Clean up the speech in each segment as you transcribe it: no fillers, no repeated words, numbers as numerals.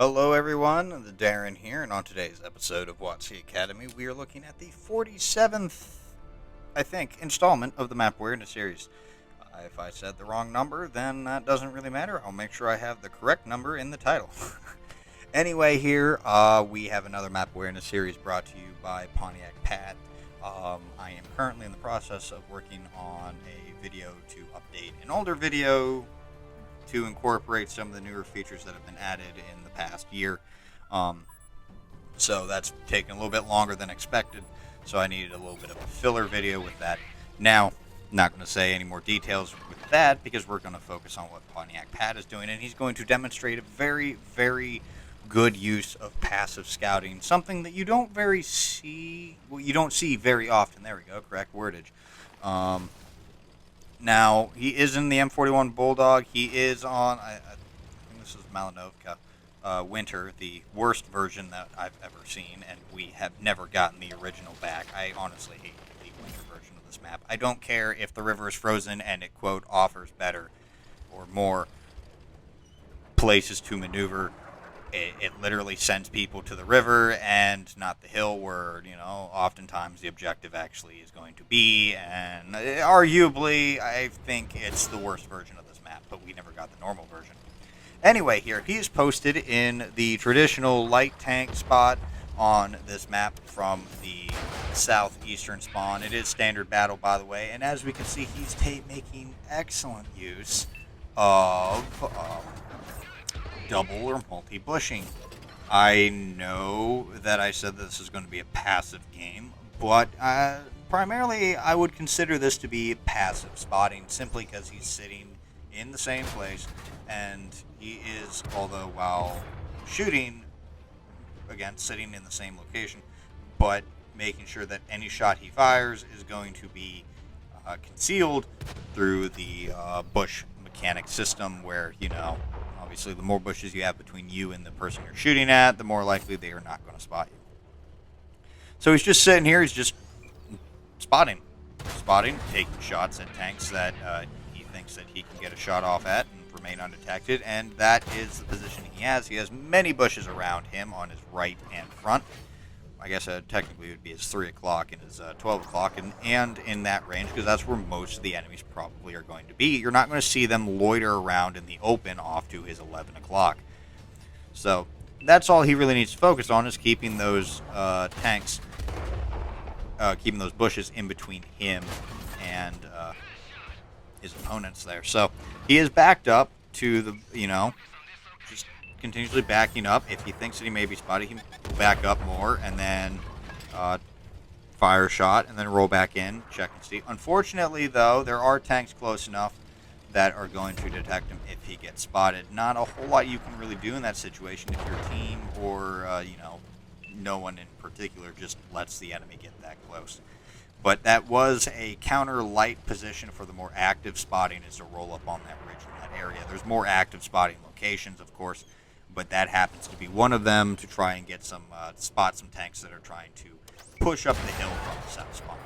Hello everyone, Darren here, and on today's episode of WotC Academy, we are looking at the 47th, I think, installment of the Map Awareness series. If I said the wrong number, then that doesn't really matter. I'll make sure I have the correct number in the title. Anyway, here we have another Map Awareness series brought to you by Pontiac Pat. I am currently in the process of working on a video to update an older video to incorporate some of the newer features that have been added in the past year. So that's taken a little bit longer than expected, so I needed a little bit of a filler video with that. Now, not going to say any more details with that because we're going to focus on what Pontiac Pat is doing, and he's going to demonstrate a very, very good use of passive scouting, something that you don't see very often. There we go, correct wordage. Now, he is in the M41 Bulldog. He is on, I think this is Malinovka Winter, the worst version that I've ever seen, and we have never gotten the original back. I honestly hate the Winter version of this map. I don't care if the river is frozen and it, quote, offers better or more places to maneuver. It literally sends people to the river and not the hill where, oftentimes the objective actually is going to be. And arguably, I think it's the worst version of this map, but we never got the normal version. Anyway, here, he is posted in the traditional light tank spot on this map from the southeastern spawn. It is standard battle, by the way, and as we can see, he's making excellent use of double or multi-bushing. I know that I said this is going to be a passive game, but primarily I would consider this to be passive spotting simply because he's sitting in the same place, and he is, although while shooting, again, sitting in the same location, but making sure that any shot he fires is going to be concealed through the bush mechanic system where, obviously, the more bushes you have between you and the person you're shooting at, the more likely they are not going to spot you. So he's just sitting here. He's just spotting, taking shots at tanks that he thinks that he can get a shot off at and remain undetected, and that is the position he has. He has many bushes around him on his right and front. I guess technically it would be his 3 o'clock and his 12 o'clock, and in that range, because that's where most of the enemies probably are going to be. You're not going to see them loiter around in the open off to his 11 o'clock. So that's all he really needs to focus on, is keeping those tanks, keeping those bushes in between him and his opponents there. So he is backed up to the, just continuously backing up. If he thinks that he may be spotted, he can back up more and then fire a shot and then roll back in, check and see. Unfortunately, though, there are tanks close enough that are going to detect him if he gets spotted. Not a whole lot you can really do in that situation if your team or, no one in particular just lets the enemy get that close. But that was a counter-light position for the more active spotting, is to roll up on that ridge in that area. There's more active spotting locations, of course, but that happens to be one of them, to try and get some spot some tanks that are trying to push up the hill from the south spawn.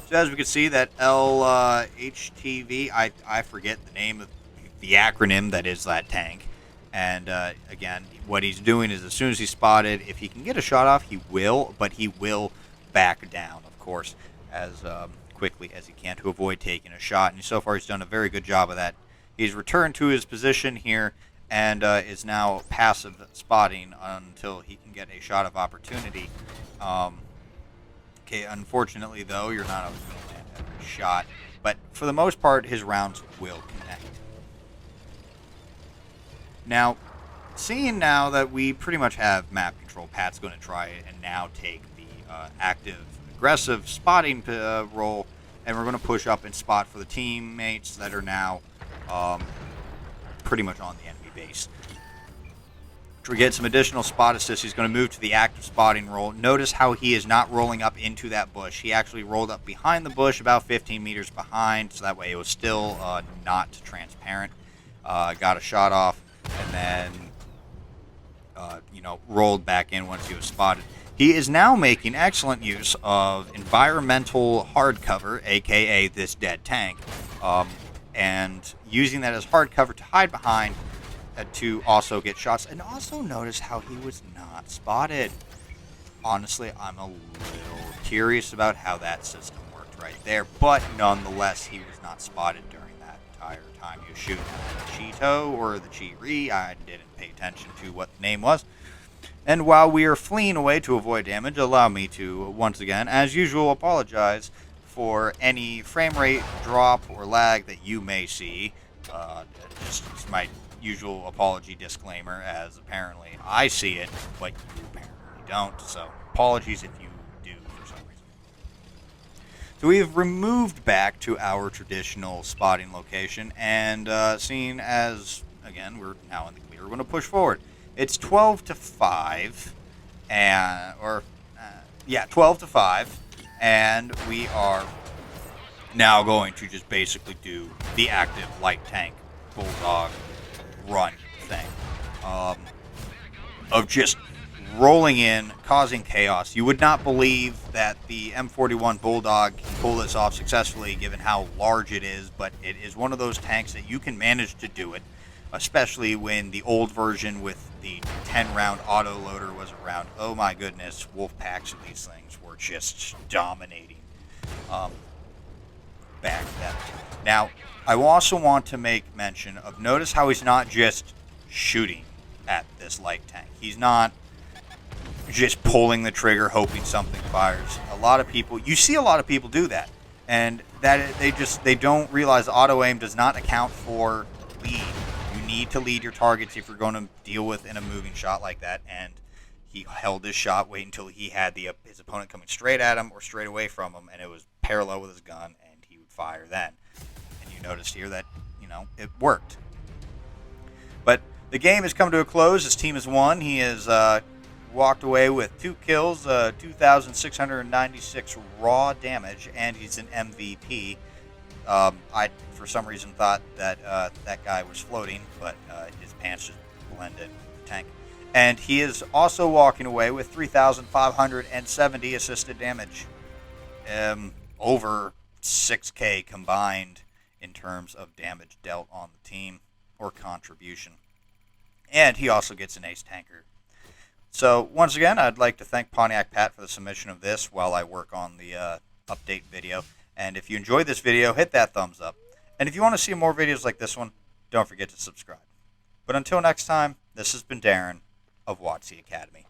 So as we can see, that LHTV, I forget the name of the acronym that is that tank. And again, what he's doing is, as soon as he's spotted, if he can get a shot off, he will, but he will back down, of course, as quickly as he can to avoid taking a shot. And so far, he's done a very good job of that. He's returned to his position here and is now passive spotting until he can get a shot of opportunity. Okay, unfortunately, though, you're not always going to land every shot, but for the most part, his rounds will connect. Now, seeing now that we pretty much have map control, Pat's going to try it and now take the active, aggressive spotting role, and we're going to push up and spot for the teammates that are now pretty much on the enemy base. To get some additional spot assist, he's going to move to the active spotting role. Notice how he is not rolling up into that bush. He actually rolled up behind the bush, about 15 meters behind, so that way it was still not transparent. Got a shot off, and then rolled back in once he was spotted. He is now making excellent use of environmental hard cover, aka this dead tank, and using that as hard cover to hide behind to also get shots. And also notice how he was not spotted. Honestly, I'm a little curious about how that system worked right there. But nonetheless, he was not spotted during that entire time he was shooting at the Cheeto or the Chi-Ri. I didn't pay attention to what the name was. And while we are fleeing away to avoid damage, allow me to, once again, as usual, apologize for any frame rate drop or lag that you may see. Just my usual apology disclaimer, as apparently I see it, but you apparently don't. So apologies if you do for some reason. So we have removed back to our traditional spotting location, and seeing as, again, we're now in the clear, we're going to push forward. It's 12 to 5, 12 to 5, and we are now going to just basically do the active light tank bulldog run thing of just rolling in, causing chaos. You would not believe that the M41 Bulldog can pull this off successfully given how large it is, but it is one of those tanks that you can manage to do it, especially when the old version with the 10-round auto loader was around. Oh my goodness, wolf packs of these things were just dominating back then. Now, I also want to make mention of, notice how he's not just shooting at this light tank. He's not just pulling the trigger hoping something fires. You see a lot of people do that, and that they don't realize auto aim does not account for lead. You need to lead your targets if you're going to deal with in a moving shot like that, and he held his shot, wait until he had his opponent coming straight at him or straight away from him, and it was parallel with his gun, and he would fire then. And you noticed here that, it worked. But the game has come to a close. His team has won. He has walked away with 2 kills, 2,696 raw damage, and he's an MVP. I, for some reason, thought that that guy was floating, but his pants just blended with the tank. And he is also walking away with 3,570 assisted damage. Over 6K combined in terms of damage dealt on the team, or contribution. And he also gets an ace tanker. So, once again, I'd like to thank Pontiac Pat for the submission of this while I work on the update video. And if you enjoyed this video, hit that thumbs up. And if you want to see more videos like this one, don't forget to subscribe. But until next time, this has been Darren of WotC Academy.